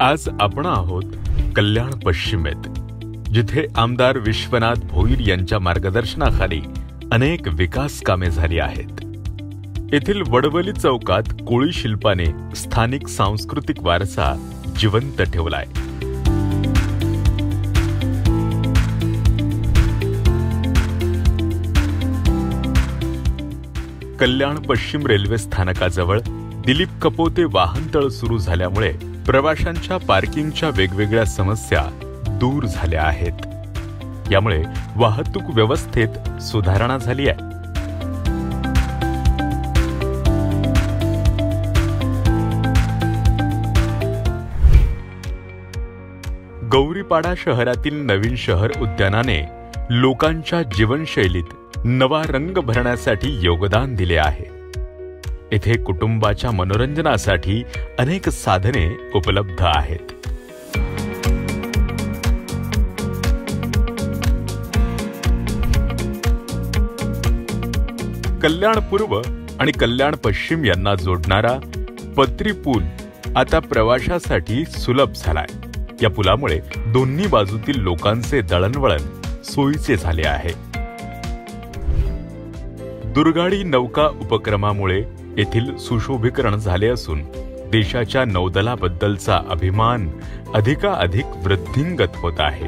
आज आपण आहोत कल्याण पश्चिमेत, जिथे आमदार विश्वनाथ भोईर यांच्या मार्गदर्शनाखाली अनेक विकास कामे झाली आहेत. येथील वडवली चौकात कोळी शिल्पाने स्थानिक सांस्कृतिक वारसा जिवंत ठेवलाय. कल्याण पश्चिम रेल्वे स्थानकाजवळ दिलीप कपोते वाहनतळ सुरू झाल्यामुळे प्रवाशांच्या पार्किंगच्या वेगवेगळ्या समस्या दूर झाल्या आहेत. यामुळे वाहतूक व्यवस्थेत सुधारणा झाली आहे. गौरीपाडा शहरातील नवीन शहर उद्यानाने लोकांच्या जीवनशैलीत नवा रंग भरण्यासाठी योगदान दिले आहे. येथे कुटुंबाच्या मनोरंजनासाठी अनेक साधने उपलब्ध आहेत. कल्याण पूर्व आणि कल्याण पश्चिम यांना जोडणारा पत्री पूल आता प्रवाशासाठी सुलभ झालाय. या पुलामुळे दोन्ही बाजूतील लोकांचे दळणवळण सोयीचे झाले आहे. दुर्गाडी नौका उपक्रमामुळे येथील सुशोभीकरण झाले असून देशाच्या नौदलाबद्दलचा अभिमान अधिकाधिक वृद्धिंगत होत आहे.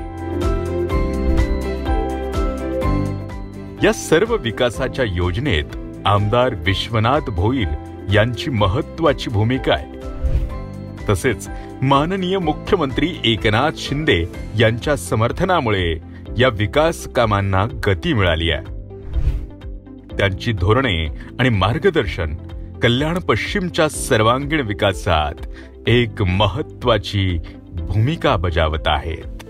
या सर्व विकासाच्या योजनेत आमदार विश्वनाथ भोईर यांची महत्त्वाची भूमिका आहे. तसेच माननीय मुख्यमंत्री एकनाथ शिंदे यांच्या समर्थनामुळे या विकास कामांना गती मिळाली आहे. त्यांची धोरणे आणि मार्गदर्शन कल्याण पश्चिमच्या सर्वांगीण विकासात एक महत्त्वाची भूमिका बजावत आहेत.